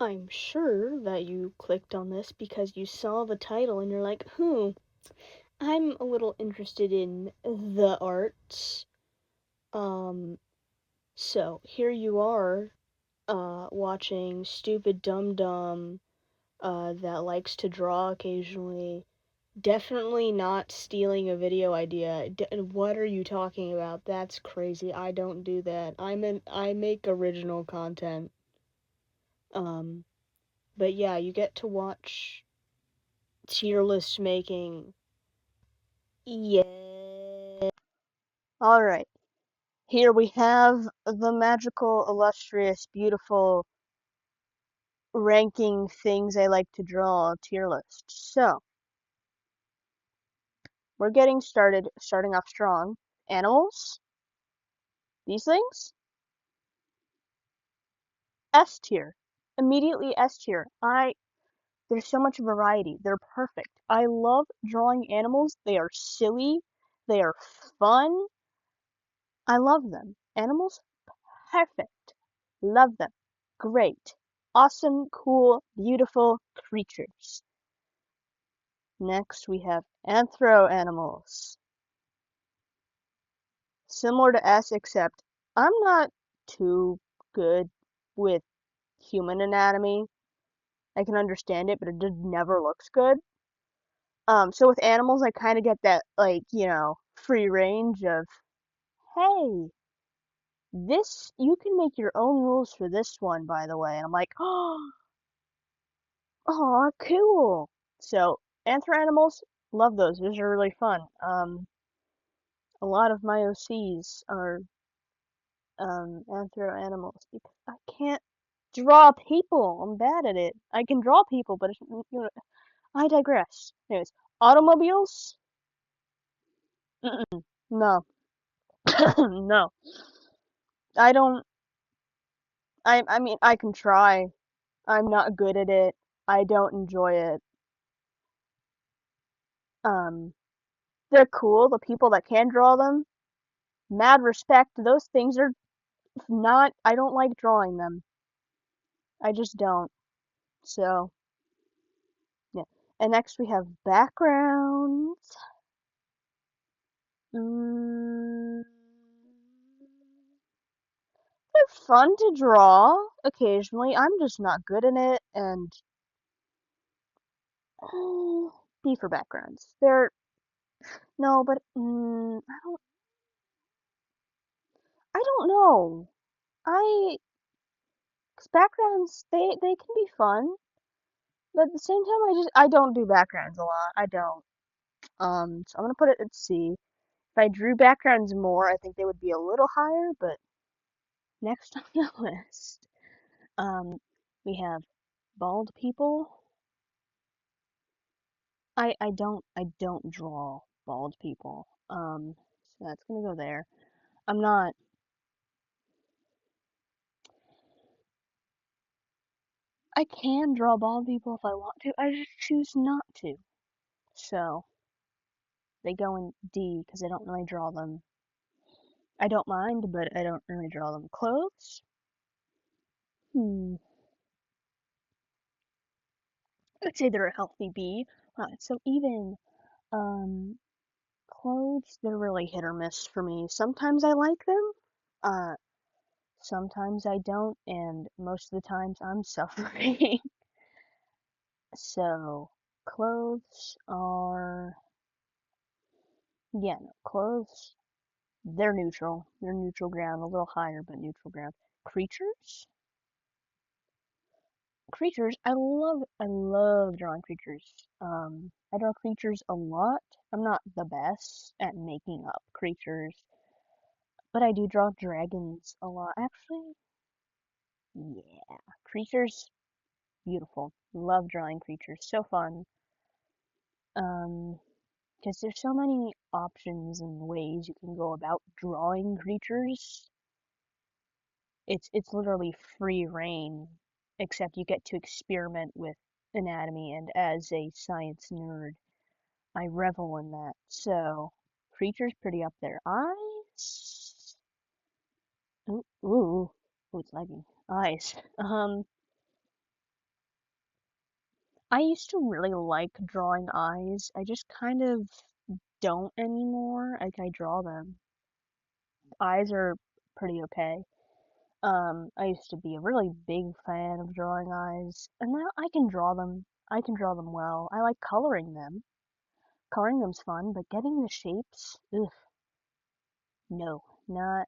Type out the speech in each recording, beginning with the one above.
I'm sure that you clicked on this because you saw the title and you're like, I'm a little interested in the arts. Um, so here you are, watching stupid dum dum, that likes to draw occasionally. Definitely not stealing a video idea. What are you talking about? That's crazy. I don't do that. I make original content. Um, but yeah, you get to watch tier list making. Yeah. Alright, here we have the magical, illustrious, beautiful ranking things I like to draw tier list. So, we're getting started, starting off strong. Animals, these things, S tier. Immediately S tier. There's so much variety. They're perfect. I love drawing animals. They are silly. They are fun. I love them. Animals, perfect. Love them. Great. Awesome, cool, beautiful creatures. Next we have anthro animals. Similar to S, except I'm not too good with human anatomy. I can understand it, but it just never looks good. So with animals, I kind of get that, like, free range of, hey, you can make your own rules for this one, by the way. And I'm like, oh, cool. So, anthro animals, love those. Those are really fun. A lot of my OCs are anthro animals because I can't draw people. I'm bad at it. I can draw people, but I digress. Anyways, automobiles? Mm-mm. No. No. I don't. I mean, I can try. I'm not good at it. I don't enjoy it. Um, they're cool. The people that can draw them, mad respect. Those things are not. I don't like drawing them. I just don't. So, yeah. And next we have backgrounds. Mm, they're fun to draw occasionally. I'm just not good in it, and B for backgrounds. They're no, but I don't know. I 'Cause backgrounds they can be fun, but at the same time I don't do backgrounds a lot. I don't. So I'm gonna put it at C. If I drew backgrounds more, I think they would be a little higher, but next on the list, um, we have bald people. I don't draw bald people. So that's gonna go there. I'm not. I can draw bald people if I want to. I just choose not to. So they go in D because I don't really draw them. I don't mind, but I don't really draw them. Clothes? Hmm. I would say they're a healthy B. Wow, it's so even. Um, Clothes, they're really hit or miss for me. Sometimes I like them, uh, sometimes I don't, and most of the times I'm suffering. So, clothes are, yeah, no, clothes, they're neutral. They're neutral ground, a little higher, but neutral ground. Creatures? Creatures, I love drawing creatures. I draw creatures a lot. I'm not the best at making up creatures, but I do draw dragons a lot. Actually, yeah, creatures, beautiful. Love drawing creatures, so fun. Um, because there's so many options and ways you can go about drawing creatures. It's literally free reign, except you get to experiment with anatomy, and as a science nerd, I revel in that. So, creature's pretty up there. Eyes? Ooh, ooh, ooh, it's lagging. Eyes. I used to really like drawing eyes. I just kind of don't anymore. Like I draw them. Eyes are pretty okay. I used to be a really big fan of drawing eyes, and now I can draw them. I can draw them well. I like coloring them. Coloring them's fun, but getting the shapes, ugh, no, not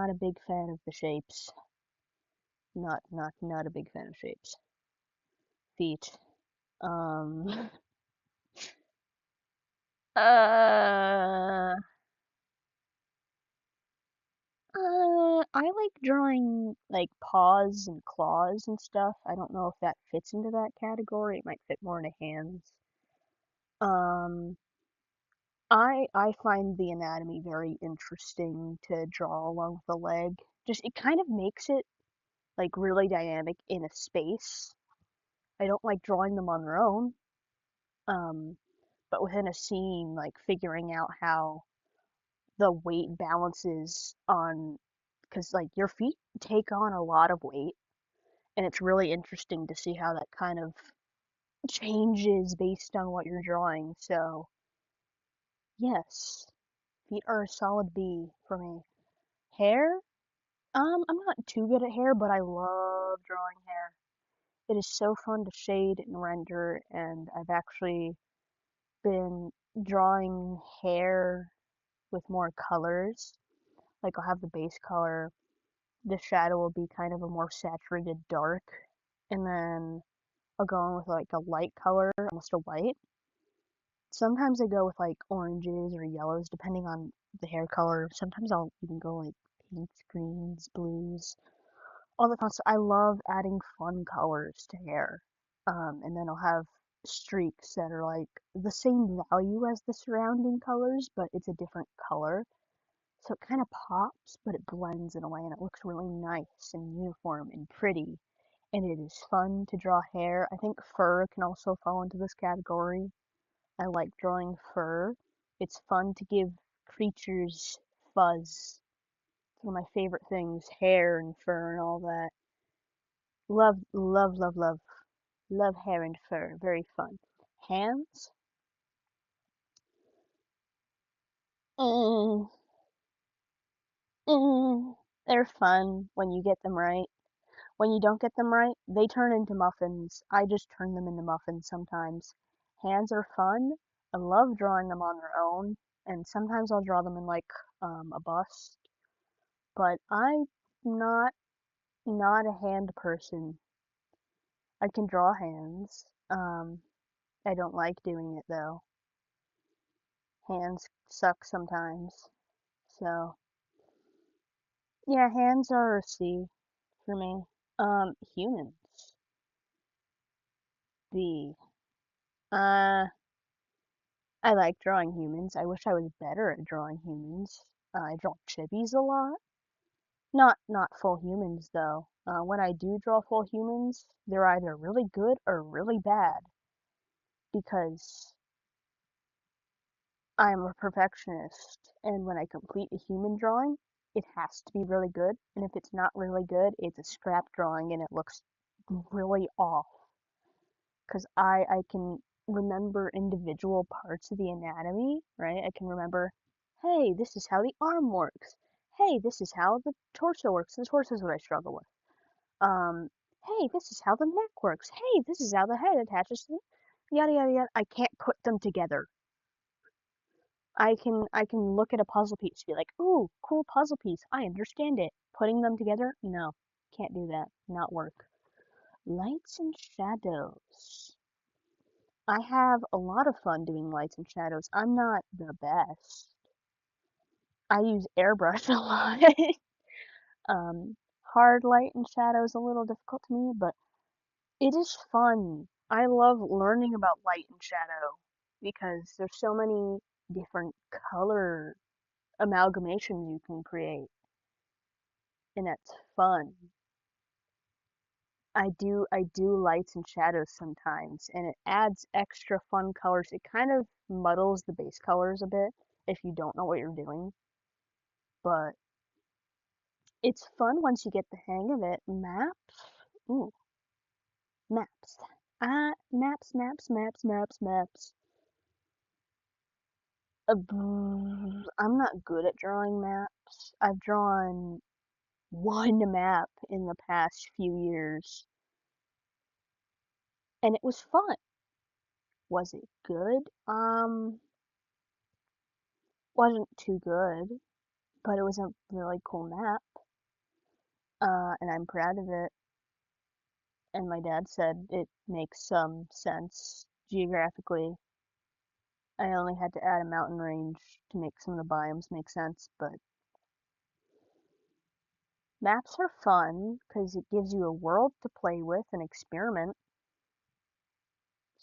a big fan of the shapes. Not a big fan of shapes. Feet. Um, uh, I like drawing like paws and claws and stuff. I don't know if that fits into that category. It might fit more into hands. Um, I find the anatomy very interesting to draw along the leg. Just it kind of makes it like really dynamic in a space. I don't like drawing them on their own. Um, but within a scene, like figuring out how the weight balances on, because like your feet take on a lot of weight, and it's really interesting to see how that kind of changes based on what you're drawing. So, yes, feet are a solid B for me. Hair? I'm not too good at hair, but I love drawing hair. It is so fun to shade and render, and I've actually been drawing hair with more colors. Like I'll have the base color, the shadow will be kind of a more saturated dark, and then I'll go in with like a light color, almost a white. Sometimes I go with like oranges or yellows depending on the hair color. Sometimes I'll even go like pinks, greens, blues, all the fun stuff. I love adding fun colors to hair. And then I'll have streaks that are like the same value as the surrounding colors, but it's a different color. So it kind of pops, but it blends in a way and it looks really nice and uniform and pretty. And it is fun to draw hair. I think fur can also fall into this category. I like drawing fur. It's fun to give creatures fuzz. It's one of my favorite things, hair and fur and all that. Love, love, love, love, love hair and fur. Very fun. Hands? Mm, they're fun when you get them right. When you don't get them right, they turn into muffins. I just turn them into muffins sometimes. Hands are fun. I love drawing them on their own, and sometimes I'll draw them in like a bust. But I'm not not a hand person. I can draw hands. I don't like doing it though. Hands suck sometimes. So yeah, hands are a C for me. Humans. B. Uh, I like drawing humans. I wish I was better at drawing humans. I draw chibis a lot. Not full humans though. When I do draw full humans, they're either really good or really bad because I'm a perfectionist. And when I complete a human drawing, it has to be really good. And if it's not really good, it's a scrap drawing and it looks really off. Because I can remember individual parts of the anatomy, right? I can remember, hey, this is how the arm works. Hey, this is how the torso works. The torso is what I struggle with. Hey, this is how the neck works. Hey, this is how the head attaches to the yada yada yada. I can't put them together. I can look at a puzzle piece, be like, ooh, cool puzzle piece. I understand it. Putting them together, no, can't do that. Not work. Lights and shadows. I have a lot of fun doing lights and shadows. I'm not the best. I use airbrush a lot. um, Hard light and shadow is a little difficult to me, but it is fun. I love learning about light and shadow because there's so many different color amalgamations you can create, and that's fun. I do lights and shadows sometimes, and it adds extra fun colors. It kind of muddles the base colors a bit if you don't know what you're doing, but it's fun once you get the hang of it. Maps? Ooh, maps. Maps, maps, maps, maps, maps. I'm not good at drawing maps. I've drawn one map in the past few years, and it was fun. Was it good? Wasn't too good, but it was a really cool map, and I'm proud of it. And my dad said it makes some sense geographically. I only had to add a mountain range to make some of the biomes make sense, but maps are fun because it gives you a world to play with and experiment.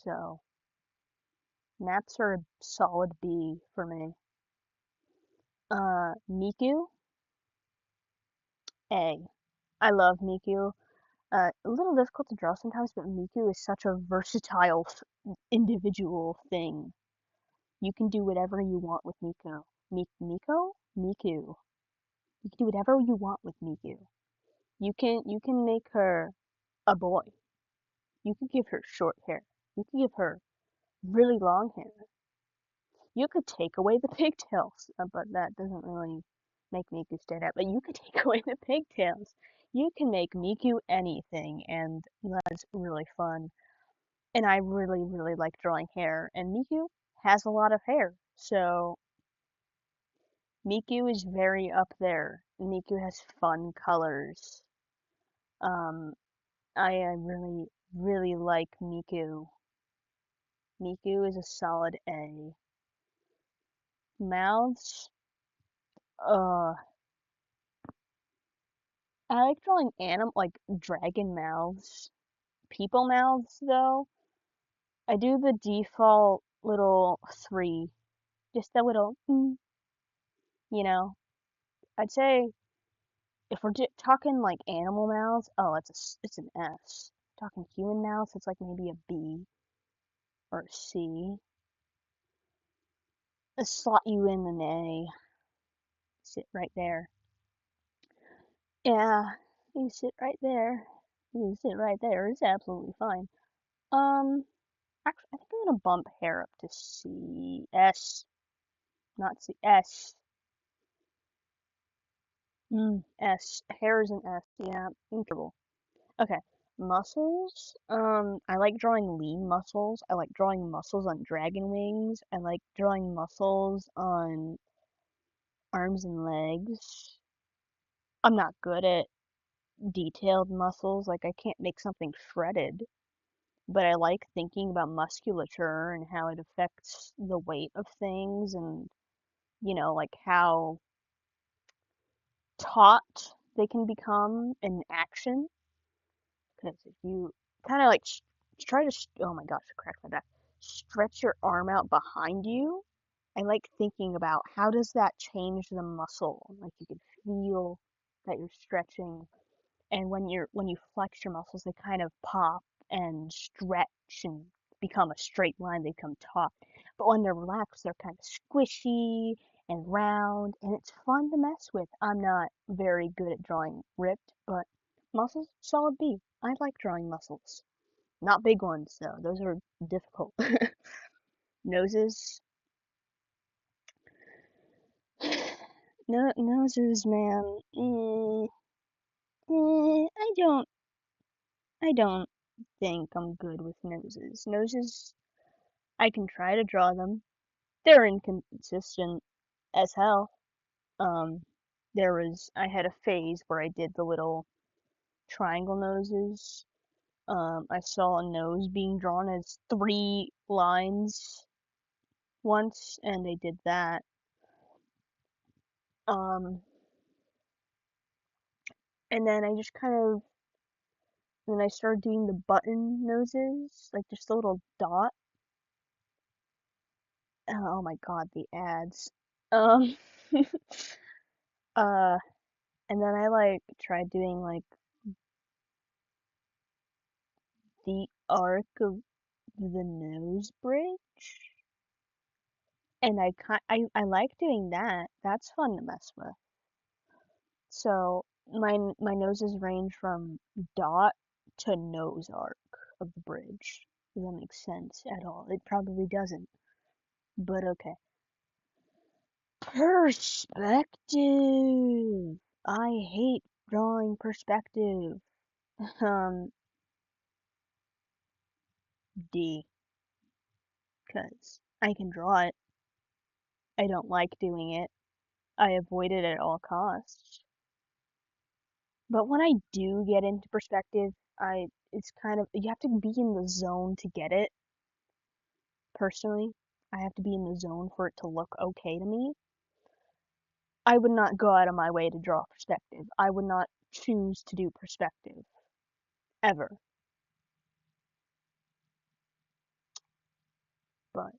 So, maps are a solid B for me. Miku, A. I love Miku. A little difficult to draw sometimes, but Miku is such a versatile individual thing. You can do whatever you want with Miku. Miko? Miku. You can do whatever you want with Miku. You can make her a boy. You could give her short hair. You could give her really long hair. You could take away the pigtails, but that doesn't really make Miku stand out. But you could take away the pigtails. You can make Miku anything, and that's really fun. And I really, really like drawing hair, and Miku has a lot of hair, so Miku is very up there. Miku has fun colors. Um, I really, really like Miku. Miku is a solid A. Mouths, uh, I like drawing like dragon mouths. People mouths, though, I do the default little three, just a little, you know. I'd say if we're talking like animal mouths, oh, it's an S. Talking human mouths, it's like maybe a B or a C. I slot you in an A. Sit right there. Yeah, you sit right there. You sit right there. It's absolutely fine. Um, actually, I think I'm gonna bump hair up to C, S, not C, S. S. Hair is an S. Yeah, incredible. Okay, muscles. I like drawing lean muscles. I like drawing muscles on dragon wings. I like drawing muscles on arms and legs. I'm not good at detailed muscles. Like I can't make something shredded, but I like thinking about musculature and how it affects the weight of things and like how taut they can become in action. Because if you kind of like try to, oh my gosh, I cracked my back. Stretch your arm out behind you. I like thinking about how does that change the muscle? Like you can feel that you're stretching, and when you flex your muscles, they kind of pop and stretch and become a straight line. They become taut. But when they're relaxed, they're kind of squishy and round, and it's fun to mess with. I'm not very good at drawing ripped, but muscles, solid B. I like drawing muscles. Not big ones though. Those are difficult. Noses. No, noses, man. I don't think I'm good with noses. Noses, I can try to draw them. They're inconsistent as hell. Um, I had a phase where I did the little triangle noses. I saw a nose being drawn as three lines once, and they did that. Um, and then then I started doing the button noses, like just a little dot. Oh my god, the ads. Um, uh, and then I like tried doing like the arc of the nose bridge, and I like doing that. That's fun to mess with. So my noses range from dot to nose arc. of the bridge. If that makes sense at all. It probably doesn't, but okay. Perspective! I hate drawing perspective. Um, D. Because I can draw it. I don't like doing it. I avoid it at all costs. But when I do get into perspective, it's kind of, you have to be in the zone to get it, personally. I have to be in the zone for it to look okay to me. I would not go out of my way to draw perspective. I would not choose to do perspective. Ever. But,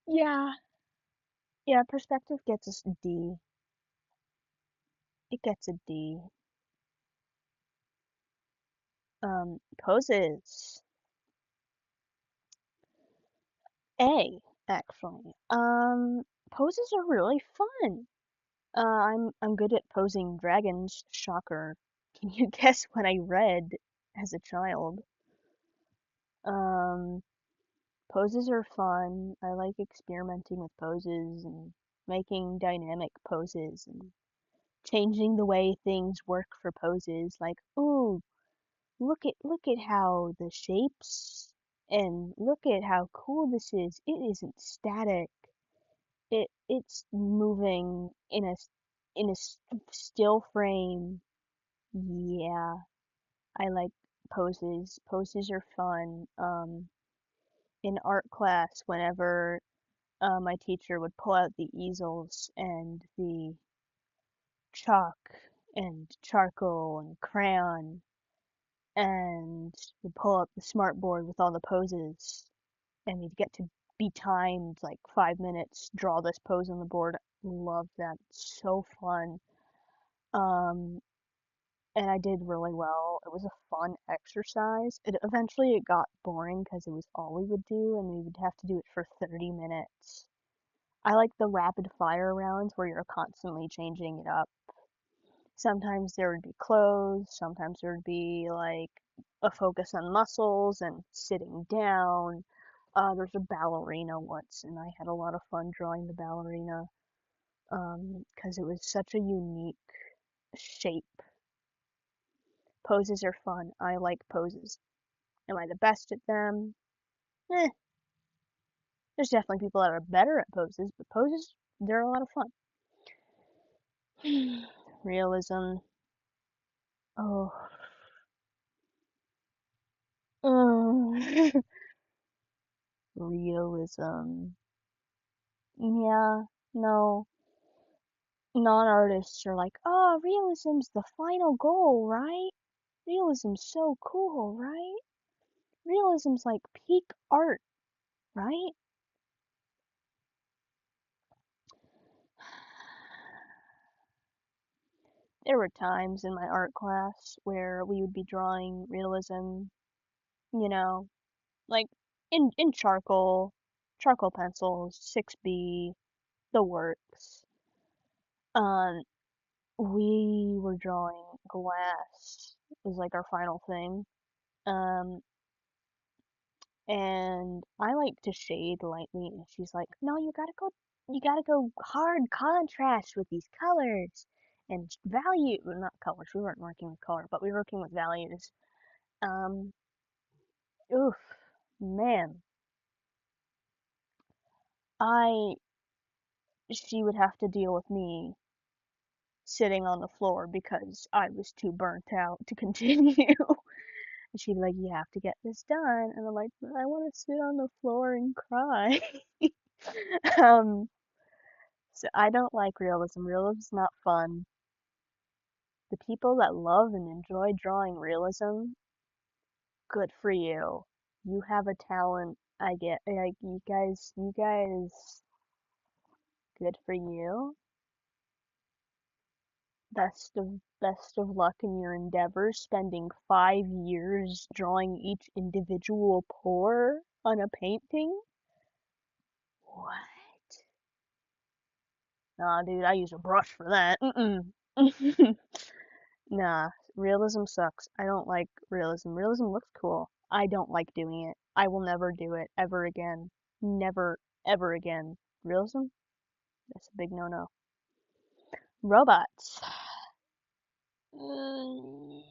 yeah. Yeah, perspective gets a D. It gets a D. Poses. A, actually. Poses are really fun. I'm good at posing dragons. Shocker. Can you guess what I read as a child? Um, Poses are fun. I like experimenting with poses and making dynamic poses and changing the way things work for poses. Like, ooh, look at how the shapes and look at how cool this is. It isn't static. It's moving in a still frame. Yeah, I like poses. Poses are fun. In art class, whenever my teacher would pull out the easels and the chalk and charcoal and crayon and would pull up the smart board with all the poses and we'd get to be timed like 5 minutes, draw this pose on the board. Love that. So fun. Um, and I did really well. It was a fun exercise. Eventually it got boring because it was all we would do and we would have to do it for 30 minutes. I like the rapid fire rounds where you're constantly changing it up. Sometimes there would be clothes, sometimes there would be like a focus on muscles and sitting down. There's a ballerina once, and I had a lot of fun drawing the ballerina because it was such a unique shape. Poses are fun. I like poses. Am I the best at them? Eh, there's definitely people that are better at poses, but poses, they're a lot of fun. Realism. Oh. Realism. Yeah, no. Non-artists are like, oh, realism's the final goal, right? Realism's so cool, right? Realism's like peak art, right? There were times in my art class where we would be drawing realism, you know, like in charcoal pencils, 6B, the works. Um, we were drawing glass. It was like our final thing. Um, and I like to shade lightly, and she's like, "No, you gotta go hard contrast with these colors and value, well, not colors. We weren't working with color, but we were working with values." Um, oof, man, I she would have to deal with me sitting on the floor because I was too burnt out to continue. And she'd be like, "You have to get this done," and I'm like, "But I want to sit on the floor and cry." um, so I don't like realism. Realism's not fun. The people that love and enjoy drawing realism, good for you. You have a talent. I get like you guys, good for you. Best of luck in your endeavors, spending 5 years drawing each individual pore on a painting. What? Nah, dude, I use a brush for that. Mm-mm. Nah. Realism sucks. I don't like realism. Realism looks cool. I don't like doing it. I will never do it ever again. Never, ever again. Realism? That's a big no-no. Robots. Mm,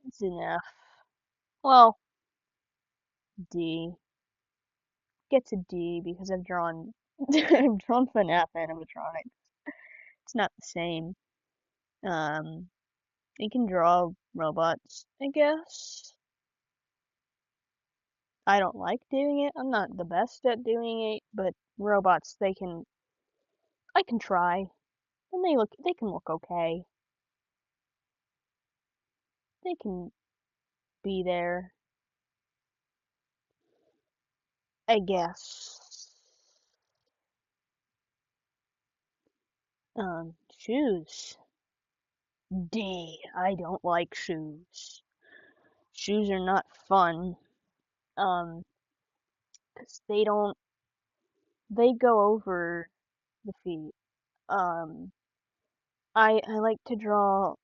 it's enough. Well, D. Gets a D because I've drawn I've drawn FNAF animatronics. It's not the same. Um, you can draw robots, I guess. I don't like doing it. I'm not the best at doing it, but robots, I can try. And they can look okay. They can be there, I guess. Shoes. D. I don't like shoes. Shoes are not fun. Um, 'Cause they go over the feet. Um, I like to draw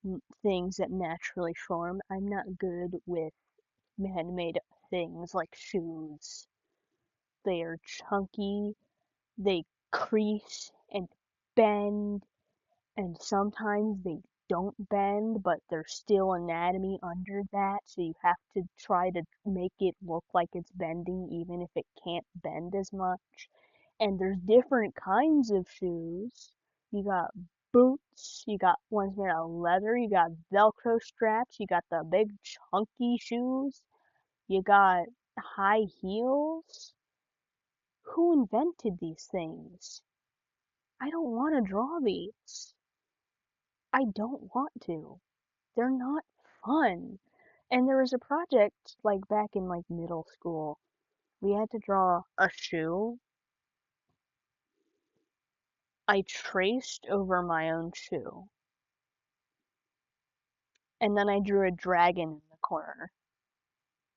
things that naturally form. I'm not good with man-made things like shoes. They are chunky, they crease and bend, and sometimes they don't bend, but there's still anatomy under that, so you have to try to make it look like it's bending even if it can't bend as much. And there's different kinds of shoes. You got boots, you got ones made out of leather, you got Velcro straps, you got the big chunky shoes, you got high heels. Who invented these things? I don't want to draw these. I don't want to. They're not fun. And there was a project like back in like middle school. We had to draw a shoe. I traced over my own shoe. And then I drew a dragon in the corner.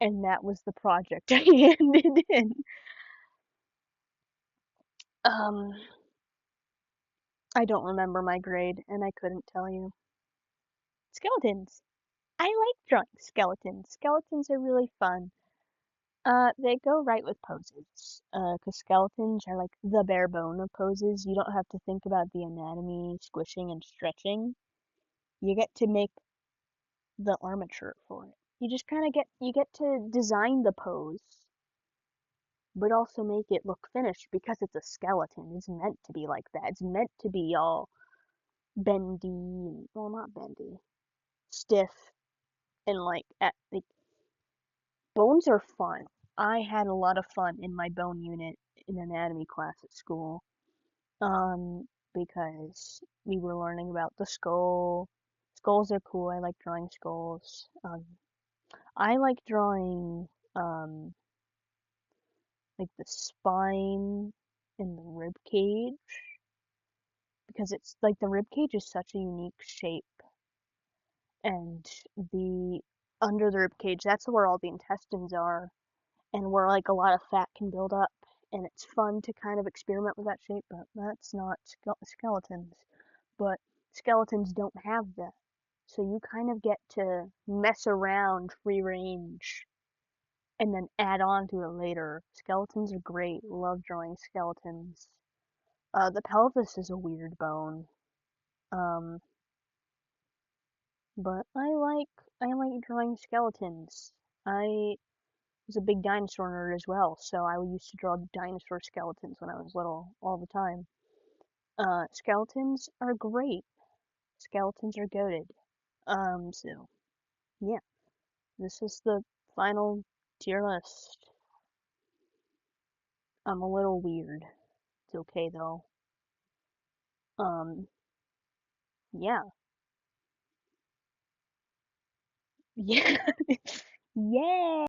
And that was the project I handed in. Um, I don't remember my grade, and I couldn't tell you. Skeletons. I like drawing skeletons. Skeletons are really fun. They go right with poses. 'Cause skeletons are like the bare bone of poses. You don't have to think about the anatomy, squishing, and stretching. You get to make the armature for it. You just kind of you get to design the pose, but also make it look finished because it's a skeleton. It's meant to be like that. It's meant to be all bendy, well, not bendy, stiff, and like bones are fun. I had a lot of fun in my bone unit in anatomy class at school. Because we were learning about the skull. Skulls are cool. I like drawing skulls. I like drawing um like the spine and the rib cage because it's like the rib cage is such a unique shape, and the under the rib cage, that's where all the intestines are, and where like a lot of fat can build up, and it's fun to kind of experiment with that shape, but that's not skeletons. But skeletons don't have that. So you kind of get to mess around free range and then add on to it later. Skeletons are great. Love drawing skeletons. The pelvis is a weird bone. Um, but I like drawing skeletons. I was a big dinosaur nerd as well, so I used to draw dinosaur skeletons when I was little all the time. Skeletons are great. Skeletons are goated. So yeah, this is the final tier list. I'm a little weird. It's okay though. Um, yeah. Yeah. Yeah.